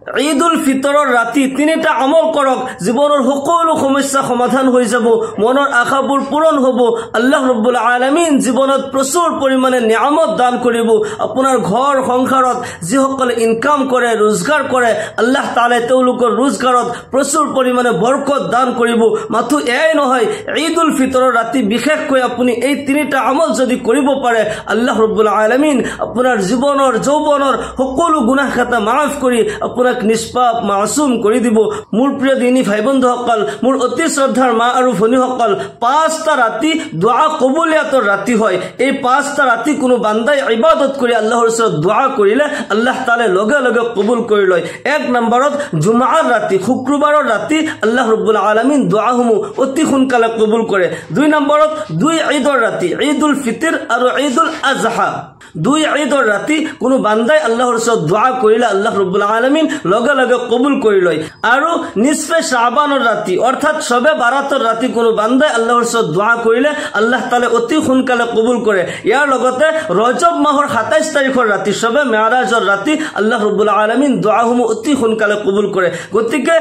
ঈদুল ফিতৰৰ ৰাতি তিনিটা আমল কৰক জীৱনৰ সকলো সমস্যা সমাধান হৈ যাব মনৰ আশাবোৰ পূৰণ হ'ব আল্লাহ ৰাব্বুল আলামিন জীৱনত প্ৰচুৰ পৰিমাণে নিয়ামত দান কৰিব আপোনাৰ ঘৰ সংসাৰত যিসকলে ইনকাম কৰে रोजगार কৰে আল্লাহ তাআলা তেওঁলোকৰ रोजगाৰত প্ৰচুৰ পৰিমাণে বৰকত দান কৰিব মাথো এয়াই নহয় ঈদুল ফিতৰৰ ৰাতি বিশেষকৈ আপুনি এই তিনিটা আমল যদি কৰিব পাৰে আল্লাহ ৰাব্বুল আলামিন আপোনাৰ জীৱনৰ যৌৱনৰ সকলো গুনাহ খাতা মাফ কৰি আপোনাক নিষ্পাপ মাসুম কৰি দিব মোৰ প্ৰিয় দিনী ভাই বন্ধুসকল মোৰ অতি শ্ৰদ্ধাৰ মা আৰু ভনীসকল পাঁচটা ৰাতি দুআ কবুলিয়াতৰ ৰাতি হয় এই পাঁচটা ৰাতি কোনো বান্দাই ইবাদত কৰি আল্লাহৰ ওচৰত দুআ কৰিলে আল্লাহ তাআলা লগে লগে কবুল কৰি লয় এক নম্বৰত জুমাৰ ৰাতি শুক্ৰবাৰৰ ৰাতি আল্লাহ ৰাব্বুল আলামিন দুআসমূহ অতি সোনকালে কবুল কৰে দুই নম্বৰত দুই ঈদৰ ৰাতি ঈদুল ফিতৰ আৰু ঈদুল আজহা দুই ঈদৰ ৰাতি কোনো বান্দাই আল্লাহৰ ওচৰত দুআ কৰিলে আল্লাহ ৰাব্বুল আলামিন লগে লগে কবুল কৰি লয় আৰু নিসফে শাবানৰ ৰাতি অৰ্থাৎ শবে বাৰাতৰ ৰাতি কোনো বান্দাই আল্লাহৰ ওচৰত দুআ কৰিলে আল্লাহ তাআলা অতি সোনকালে কবুল কৰে ইয়াৰ লগতে ৰজব মাহৰ 27 তাৰিখৰ ৰাতি শবে মেৰাজৰ ৰাতি আল্লাহ ৰাব্বুল আলামিন দুআসমূহ অতি সোনকালে কবুল কৰে গতিকে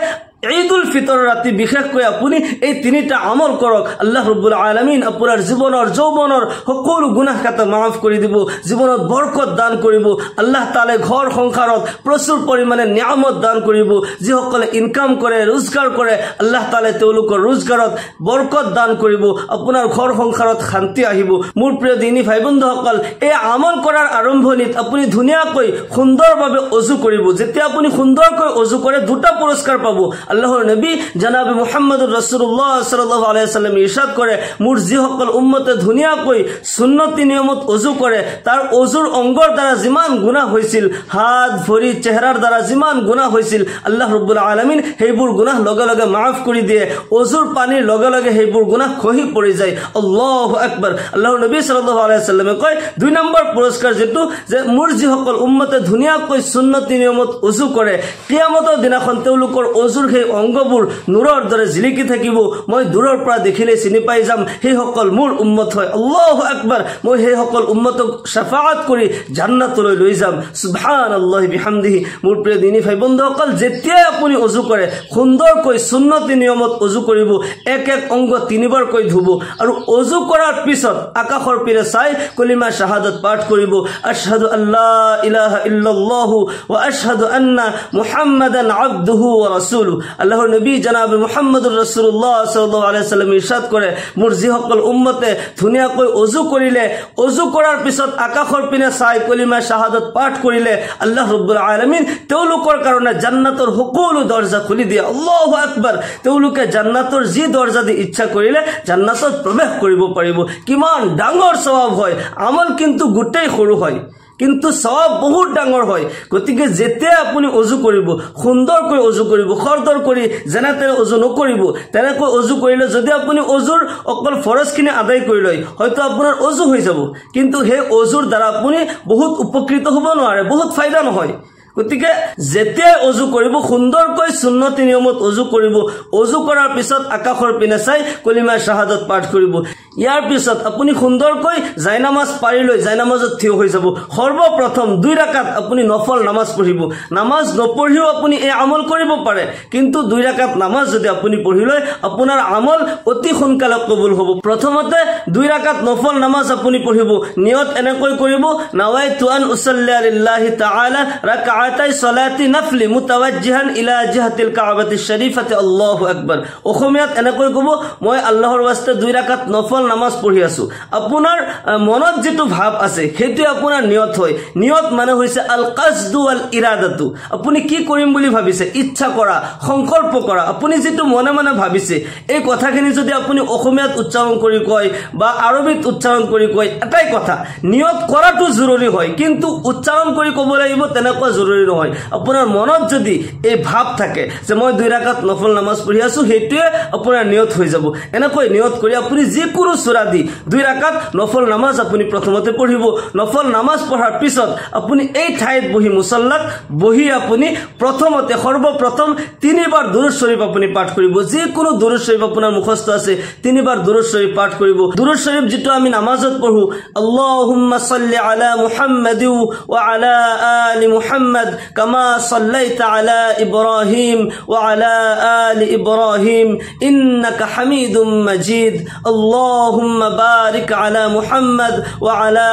ঈদুল ফিতৰ ৰাতি বিশেষকৈ আপুনি এই তিনিটা আমল কৰক আল্লাহ ৰাব্বুল আলামিন আপোনাৰ জীৱনৰ যৌৱনৰ সকলো গুনাহ খাতা মাফ কৰি দিব জীৱনত বৰকত দান কৰিব আল্লাহ তাআলা ঘৰ সংসাৰত প্ৰচুৰ পৰিমাণে নিয়ামত দান কৰিব যিসকলে ইনকাম কৰে रोजगार কৰে আল্লাহ তাআলা তেওঁলোকৰ रोजगाৰত বৰকত দান কৰিব আপোনাৰ ঘৰ সংসাৰত শান্তি আহিব মোৰ প্ৰিয় দিনী ভাই বন্ধুসকল এই আমল কৰাৰ আৰম্ভণিত আপুনি ধুনীয়াকৈ সুন্দৰভাৱে ওযু কৰিব যেতিয়া আপুনি সুন্দৰকৈ ওযু কৰে দুটা পুৰস্কাৰ পাব আল্লাহৰ নবী জনাব মুহাম্মদুৰ ৰাসূলুল্লাহ সাল্লাল্লাহু আলাইহি সাল্লাম ইৰশাদ কৰে মোৰ যিসকল উম্মতে ধুনীয়াকৈ সুন্নতি নিয়মত ওযু কৰে তাৰ ওযুৰ অংগৰ দ্বাৰা যিমান গুনাহ হৈছিল হাত ভৰি চেহাৰাৰ দ্বাৰা যিমান গুনাহ হৈছিল আল্লাহ ৰাব্বুল আলামিন সেইবোৰ গুনাহ লগে লগে মাফ কৰি দিয়ে ওযুৰ পানীৰ লগে লগে সেইবোৰ গুনাহ খহি পৰি যায় আল্লাহু আকবাৰ আল্লাহৰ নবী সাল্লাল্লাহু আলাইহি সাল্লামে কয় দুই নম্বৰ পুৰস্কাৰ যেটো যে মোৰ যিসকল উম্মতে ধুনীয়াকৈ সুন্নতি নিয়মত ওযু কৰে কিয়ামতৰ দিনাখন তেওঁলোকৰ ওযুৰ অংগবোৰ নূৰৰ দৰে জিলিকি থাকিব মই দূৰৰ পৰা দেখিলে চিনি পাই যাম সেই সকল মোৰ উম্মত হয় আল্লাহু আকবাৰ মই সেই সকল উম্মতক শাফাআত কৰি জান্নাতলৈ লৈ যাম সুবহানাল্লাহি বিহামদিহি মোৰ প্ৰিয় দিনী ভাই বন্ধুসকল যেতিয়া আপুনি ওযু কৰে সুন্দৰকৈ সুন্নতি নিয়মত ওযু কৰিব এক এক অংগ তিনিবাৰকৈ ধুব আৰু ওযু কৰাৰ পিছত আকাশৰ পিনে চাই কলিমা শাহাদাত পাঠ কৰিব আশহাদু আল্লা ইলাহা ইল্লাল্লাহু ওয়া আশহাদু আন্না মুহাম্মাদান আবদুহু ওয়া রাসূলুহু আল্লাহৰ নবী জনাব মুহাম্মদুৰ ৰাসূলুল্লাহ সাল্লাল্লাহু আলাইহি সাল্লাম ইৰশাদ কৰে মোৰ যিসকল উম্মতে ধুনীয়াকৈ ওযু কৰিলে ওযু কৰাৰ পিছত আকাশৰ পিনে চাই কলিমা শাহাদাত পাঠ কৰিলে আল্লাহ ৰাব্বুল আলামিন তেওঁলোকৰ কাৰণে জান্নাতৰ সকলো দৰজা খুলি দিয়ে আল্লাহু আকবাৰ তেওঁলোকে জান্নাতৰ যি দৰজা দি ইচ্ছা কৰিলে জান্নাতত প্ৰৱেশ কৰিব পাৰিব কিমান ডাঙৰ সওয়াব হয় আমল কিন্তু গুটেই সৰু হয় কিন্তু সব বহুত ডাঙৰ হয় গতিকে যেতিয়া আপুনি ওযু কৰিব সুন্দৰকৈ ওযু কৰিব খৰদৰ কৰি জনাতে ওযু নকৰিব তেনেকৈ ওযু কৰিলে যদি আপুনি ওযুৰ অকল ফৰজখিনি আদায় কৰি লয় হয়তো আপোনাৰ ওযু হৈ যাব কিন্তু হে ওযুৰ দ্বাৰা আপুনি বহুত উপকৃত হ'ব নোৱাৰে বহুত ফায়দা নহয় গতিকে যেতিয়া ওযু কৰিব সুন্দৰকৈ সুন্নতি নিয়মত ওযু কৰিব ওযু কৰাৰ পিছত আকাশৰ পিনে চাই কলিমা শাহাদাত পাঠ কৰিব ইয়াৰ পিছত আপুনি সুন্দৰকৈ জায়নামাজ পাৰি লৈ জায়নামাজত থিয় হৈ যাব সৰ্বপ্ৰথম 2 ৰাকাত আপুনি নফল নামাজ পঢ়িব নামাজ নপঢ়িও আপুনি এই আমল কৰিব পাৰে কিন্তু 2 ৰাকাত নামাজ যদি আপুনি পঢ়ি লয় আপোনাৰ আমল অতি সোনকালে কবুল হ'ব প্ৰথমতে 2 ৰাকাত নফল নামাজ আপুনি পঢ়িব নিয়ত এনেকৈ কৰিব নাৱাইতু আন উছল্লি লিল্লাহি তাআলা রাকাআতাই সলাতি নফলি মুতাওয়াজ্জিহান ইলা জিহাতিল কাবাতিশ শরীফাতি আল্লাহু আকবার অসমীয়াত এনেকৈ ক'ব মই আল্লাহৰ ওয়াস্তে 2 ৰাকাত নফল নামাজ পঢ়ি আছো আপোনাৰ মনত যেটো ভাব আছে হেতু আপোনাৰ নিয়ত হয় নিয়ত মানে হৈছে আল কাসদু ওয়াল ইৰাদাতু আপুনি কি কৰিম বুলি ভাবিছে ইচ্ছা কৰা সংকল্প কৰা আপুনি যেটো মনে মনে ভাবিছে এই কথাখিনি যদি আপুনি অসমীয়াত উচ্চাৰণ কৰি কয় বা আৰবিত উচ্চাৰণ কৰি কয় এটাই কথা নিয়ত কৰাটো জৰুৰী হয় কিন্তু উচ্চাৰণ কৰি ক'ব লাগিব তেনেকুৱা জৰুৰী নহয় আপোনাৰ মনত যদি এই ভাব থাকে যে মই 2 ৰাকাত নফল নামাজ পঢ়ি আছো হেতুৱে আপোনাৰ নিয়ত হৈ যাব এনেকৈ নিয়ত কৰি আপুনি যিকোনো সূৰা দি 2 ৰাকাত নফল নামাজ আপুনি প্ৰথমতে পঢ়িব নফল নামাজ পঢ়াৰ পিছত আপুনি এই ঠাইত বহি মুছল্লাত বহি আপুনি প্ৰথমতে সৰ্বপ্ৰথম 3 বাৰ দুৰুদ শৰীফ আপুনি পাঠ কৰিব যি কোনো দুৰুদ শৰীফ আপোনাৰ মুখস্থ আছে 3 বাৰ দুৰুদ শৰীফ পাঠ কৰিব দুৰুদ শৰীফ যেটো আমি নামাজত পঢ়ো আল্লাহুম্মা সাল্লি আলা মুহাম্মাদ ওয়া আলা আলি মুহাম্মাদ কামা সাল্লাইতা আলা ইব্রাহিম ওয়া আলা আলি ইব্রাহিম ইন্নাকা হামিদুম মাজিদ আল্লাহুম্মা বারিক আলা মুহাম্মাদ ওয়া আলা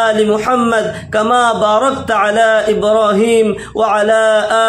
আলি মুহাম্মাদ কামা বারাকতা আলা ইব্রাহিম ওয়া আলা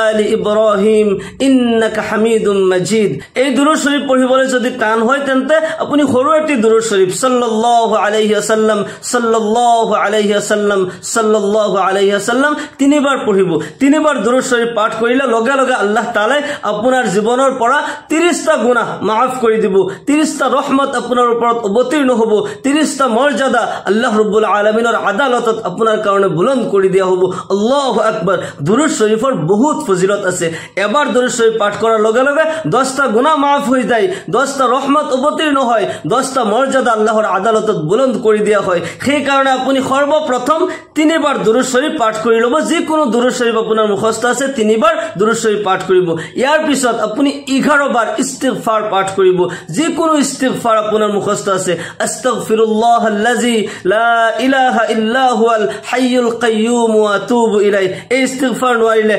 আলি ইব্রাহিম ইন্নাকা হামিদুম মাজিদ এই দুরূদ শরীফ পঢ়িবলৈ যদি টান হয় তেন্তে আপুনি সৰু এটি দুৰূদ শৰীফ সাল্লাল্লাহু আলাইহি ওয়াসাল্লাম সাল্লাল্লাহু আলাইহি ওয়াসাল্লাম সাল্লাল্লাহু আলাইহি ওয়াসাল্লাম তিনিবাৰ পঢ়িব তিনিবাৰ দুৰূদ শৰীফ পাঠ কৰিলে লগে লগে আল্লাহ তাআলাই আপোনাৰ জীৱনৰ পৰা 30টা গুনাহ মাফ কৰি দিব 30টা ৰহমত আপোনাৰ ওপৰত অৱতীৰ্ণ হ'ব 30টা মৰ্যাদা আল্লাহ ৰাব্বুল আলামিনৰ আদালতত আপোনাৰ কাৰণে বুলন্দ কৰি দিয়া হ'ব আল্লাহু আকবাৰ দুৰূদ শৰীফৰ বহুত ফজিলত আছে এবাৰ দুৰূদ শৰীফ পাঠ কৰাৰ লগে লগে 10টা গুনাহ মাফ হৈ যায় 10টা ৰহমত অৱতীৰ্ণ হয় 10টা মৰ্যাদা আল্লাহৰ আদালতত বুলন্দ কৰি দিয়া হয় সেই কাৰণে আপুনি সৰ্বপ্ৰথম 3 বাৰ দুৰূদ শৰীফ পাঠ কৰি লব যি কোনো দুৰূদ শৰীফ আপোনাৰ মুখস্থ আছে 3 বাৰ দুৰূদ শৰীফ পাঠ কৰিব ইয়াৰ পিছত আপুনি 11 বাৰ ইস্তিগফাৰ পাঠ কৰিব যি কোনো ইস্তিগফাৰ আপোনাৰ মুখস্থ আছে আস্তাগফিৰুল্লাহাল্লাযী লা ইলাহা ইল্লা হুৱাল হাইয়ুল কাইয়্যুম ওয়া আতুবু ইলাই এই ইস্তিগফাৰ নোৱাৰিলে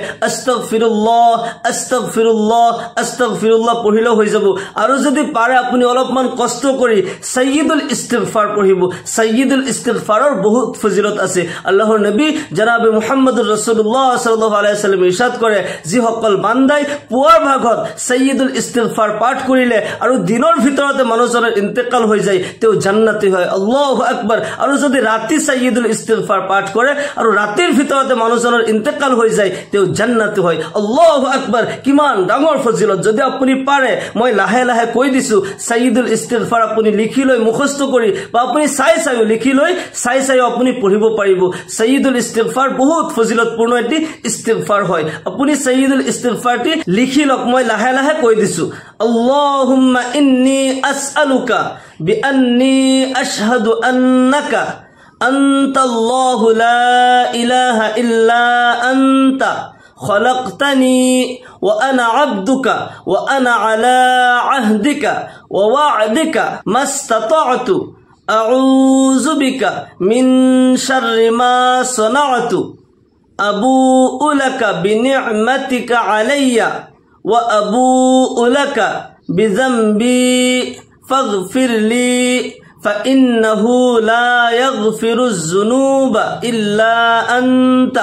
আস্তাগফিৰুল্লাহ পঢ়িলেও হৈ যাব আৰু যদি পাৰে আপুনি অলপমান কষ্ট কৰি সাইয়্যিদুল ইস্তিগফাৰ পঢ়িব সাইয়্যিদুল ইস্তিগফাৰৰ বহুত ফজিলত আছে আল্লাহৰ নবী জনাবে মুহাম্মদুৰ ৰাসূলুল্লাহ সাল্লাল্লাহু আলাইহি ওয়াসাল্লাম ইৰশাদ কৰে যি সকল বান্দাই পুৱাৰ ভাগত সাইয়্যিদুল ইস্তিগফাৰ পাঠ কৰিলে আৰু দিনৰ ভিতৰতে মানুহজনৰ ইন্তেকাল হৈ যায় তেও জান্নাতি হয় আল্লাহু আকবাৰ আৰু যদি ৰাতি সাইয়্যিদুল ইস্তিগফাৰ পাঠ কৰে আৰু ৰাতিৰ ভিতৰতে মানুহজনৰ ইন্তেকাল হৈ যায় তেও জান্নাতি হয় আল্লাহু আকবাৰ কিমান ডাঙৰ ফজিলত যদি আপুনি পাৰে মই লাহে লাহে কৈ দিছো সাইয়্যিদুল ইস্তিগফাৰ আপুনি লিখি লৈ মুখস্থ কৰি বা আপুনি চাই লিখি লৈ চাই আপুনি পঢ়িব পাৰিব সাইয়্যিদুল ইস্তিগফাৰ বহুত ফজিলতপূৰ্ণ এটি ইস্তিগফাৰ হয় আপুনি সাইয়্যিদুল ইস্তিগফাৰটি লিখি লওক মই লাহে লাহে কৈ দিছো আল্লাহুম্মা ইন্নী আসআলুকা বিআন্নী আশহাদু আন্নাকা আনতাল্লাহু লা ইলাহা ইল্লা আনতা خلقتني وأنا عبدك وأنا على عهدك ووعدك ما استطعت أعوذ بك من شر ما صنعت أبوء لك بنعمتك علي وأبوء لك بذنبي فاغفر لي فإنه لا يغفر الذنوب إلا أنت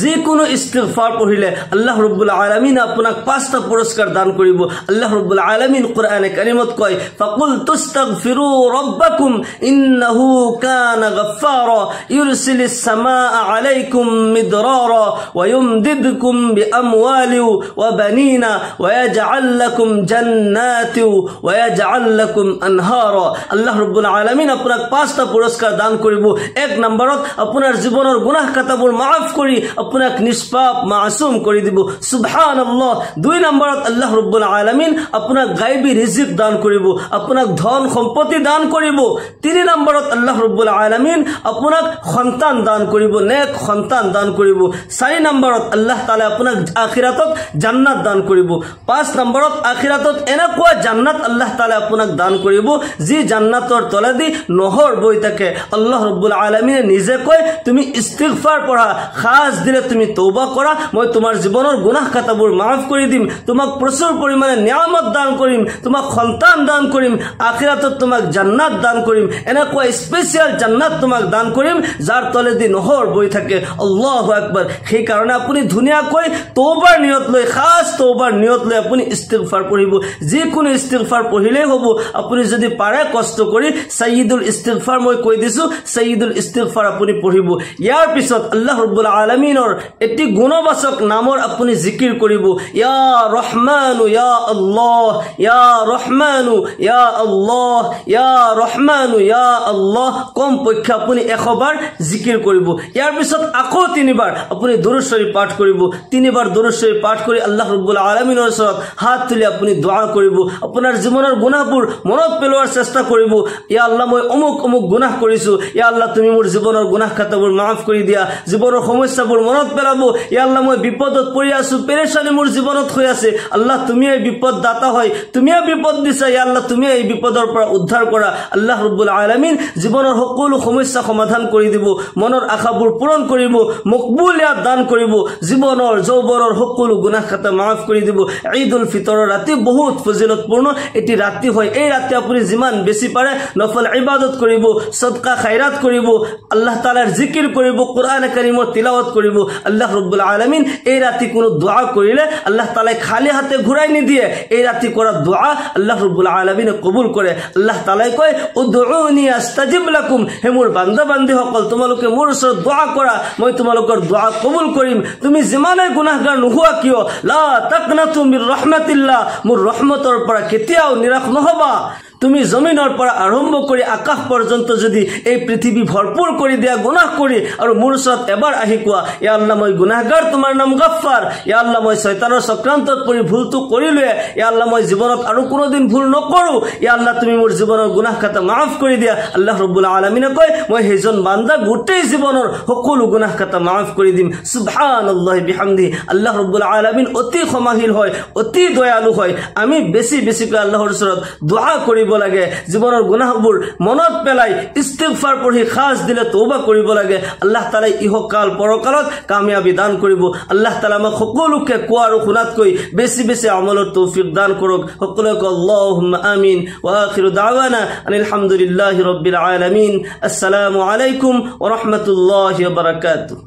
যে কোনো ইস্তিগফার পঢ়িলে আল্লাহ রাব্বুল আলামিন আপোনাক 5টা পুৰস্কাৰ দান কৰিব আল্লাহ ৰাব্বুল আলামিন কোরআনে কারিমত কয় ফাকুল তুস্তাগফিরু রাব্বাকুম ইন্নাহু কানা গাফফারা ইউরসিলিস সামাআ আলাইকুম মিদরারা ওয়া ইউমদিদকুম বিআমওয়ালি ওয়া বানিনা ওয়া ইয়াজআল লাকুম জান্নাতি ওয়া ইয়াজআল লাকুম আনহারা আল্লাহ রাব্বুল আলামিন আপোনাক 5টা পুৰস্কাৰ দান কৰিব এক নম্বৰত আপোনাৰ জীৱনৰ গুনাহ খাতাবোৰ maaf কৰি আপোনাক নিষ্পাপ মাসুম কৰি দিব সুবহানাল্লাহ 2 নম্বৰত আল্লাহ ৰাব্বুল আলামিন আপোনাক গায়বী ৰিজিক দান কৰিব আপোনাক ধন সম্পত্তি দান কৰিব 3 নম্বৰত আল্লাহ ৰাব্বুল আলামিন আপোনাক সন্তান দান কৰিব নেক সন্তান দান কৰিব 4 নম্বৰত আল্লাহ তাআলা আপোনাক আখিৰাতত জান্নাত দান কৰিব 5 নম্বৰত আখিৰাতত এনেকুৱা জান্নাত আল্লাহ তাআলা আপোনাক দান কৰিব যি জান্নাতৰ তলেদি নহৰ বৈ থাকে আল্লাহ ৰাব্বুল আলামিনে নিজে কয় তুমি ইস্তিগফাৰ পঢ়া খাস দিলে তুমি তওবা কৰা মই তোমাৰ জীৱনৰ গুনাহ খাতাবোৰ maaf কৰি দিম তোমাক প্ৰচুৰ পৰিমাণে নিয়ামত দান কৰিম তোমাক সন্তান দান কৰিম আখিৰাতত তোমাক জান্নাত দান কৰিম এনেকুৱা স্পেশাল জান্নাত তোমাক দান কৰিম যাৰ তলেদি নহৰ বৈ থাকে আল্লাহু আকবাৰ সেই কাৰণে আপুনি ধুনিয়াকৈ তওবাৰ নিয়ত লৈ খাস তওবাৰ নিয়ত লৈ আপুনি ইস্তিগফাৰ পঢ়িব যে কোনো ইস্তিগফাৰ পঢ়িলে হ'ব আপুনি যদি পাৰে কষ্ট কৰি সাইয়্যিদুল ইস্তিগফাৰ মই কৈ দিছো সাইয়্যিদুল ইস্তিগফাৰ আপুনি পঢ়িব ইয়াৰ পিছত আল্লাহ ৰাব্বুল আলামিন আলামিনৰ এটি গুণবাচক নামৰ আপুনি জিকিৰ কৰিব ইয়া ৰহমানু ইয়া আল্লাহ ইয়া ৰহমানু ইয়া আল্লাহ ইয়া ৰহমানু ইয়া আল্লাহ কমপক্ষে আপুনি 100 বাৰ জিকিৰ কৰিব ইয়াৰ পিছত আকৌ 3 বাৰ আপুনি দুৰুদ শৰীফ পাঠ কৰিব 3 বাৰ দুৰুদ শৰীফ পাঠ কৰি আল্লাহ ৰাব্বুল আলামিনৰ ওচৰত হাত তুলি আপুনি দোয়া কৰিব আপোনাৰ জীৱনৰ গুনাহবোৰ মনত পেলোৱাৰ চেষ্টা কৰিব ইয়া আল্লাহ মই অমুক গুনাহ কৰিছো ইয়া আল্লাহ তুমি মোৰ জীৱনৰ গুনাহ খাতাবোৰ মাফ কৰি দিয়া জীৱনৰ সমস্যাবোৰ মনত পেলাব ইয়া আল্লাহ মই বিপদত পৰি আছো পেৰেশানি মোৰ জীৱনত হৈ আছে আল্লাহ তুমি এই বিপদ দাতা হয় তুমি এই বিপদ দিছা ইয়া আল্লাহ তুমি এই বিপদৰ পৰা উদ্ধাৰ কৰা আল্লাহ ৰাব্বুল আলামিন জীৱনৰ সকলো সমস্যা সমাধান কৰি দিব মনৰ আশাবোৰ পূৰণ কৰিব মকবুলিয়াত দান কৰিব জীৱনৰ যৌৱনৰ সকলো গুনাহ খাতা মাফ কৰি দিব ঈদুল ফিতৰৰ ৰাতি বহুত ফজিলতপূৰ্ণ এটি ৰাতি হয় এই ৰাতি আপুনি যিমান বেছি পাৰে নফল ইবাদত কৰিব সদকা খায়ৰাত কৰিব আল্লাহ তাআলাৰ জিকিৰ কৰিব কোৰআন কাৰীমৰ তিলাওয়াত কৰিব আল্লাহ রাব্বুল আলামিন এই রাতি কোনো দোয়া করিলে আল্লাহ তাআলা খালি হাতে ঘুরাই নি দিয়ে এই রাতি করা দোয়া আল্লাহ রাব্বুল আলামিন কবুল করে আল্লাহ তাআলা কয় উদউনি আস্তাজিব লাকুম হে মোর বান্দা বান্দি সকল তোমালোকে মোর ওচৰত দোয়া কৰা মই তোমালোকৰ দোয়া কবুল কৰিম তুমি যিমানে গুনাহগাৰ নোহোৱা কিয় লা তাকনাতু মিৰ ৰাহমাতিল্লাহ মোৰ ৰহমতৰ পৰা কেতিয়াও নিৰাশ নহবা তুমি জমিনৰ পৰা আৰম্ভ কৰি আকাশ পৰ্যন্ত যদি এই পৃথিৱী ভৰপুৰ কৰি দিয়া গুনাহ কৰি আৰু মোৰ ওচৰত এবাৰ আহি কোৱা ইয়া আল্লাহ মই গুনাহগাৰ তোমাৰ নাম গফফাৰ ইয়া আল্লাহ মই শয়তানৰ চক্ৰান্তত পৰি ভুলটো কৰিলে ইয়া আল্লাহ মই জীৱনত আৰু কোনোদিন ভুল নকৰো ইয়া আল্লাহ তুমি মোৰ জীৱনৰ গুনাহ খাতা মাফ কৰি দিয়া আল্লাহ ৰাব্বুল আলামিনে কয় মই হেজন বান্দা গোটেই জীৱনৰ সকলো গুনাহ খাতা মাফ কৰি দিম সুবহানাল্লাহি বিহামদি আল্লাহ ৰাব্বুল আলামিন অতি ক্ষমাশীল হয় অতি দয়ালু হয় আমি বেছি বেছিকৈ আল্লাহৰ ওচৰত দোয়া কৰি লাগে জীবনৰ গুনাহবোৰ মনত পেলাই ইস্তিগফাৰ পঢ়ি খাস দিলে তওবা কৰিব লাগে আল্লাহ তাআলা ইহকাল পৰকালত কামিয়াবি দান কৰিব আল্লাহ তাআলা আমাক সকলোকে কোৱা আৰু শুনাতকৈ বেছি বেছি আমলৰ তৌফিক দান কৰক সকলোকে আল্লাহুম্মা আমিন ওয়া আখিৰু দাওয়ানা আনিল হামদুলিল্লাহি ৰাব্বিল আলামিন আসসালামু আলাইকুম ওয়া ৰাহমাতুল্লাহি ওয়া বাৰাকাতুহু।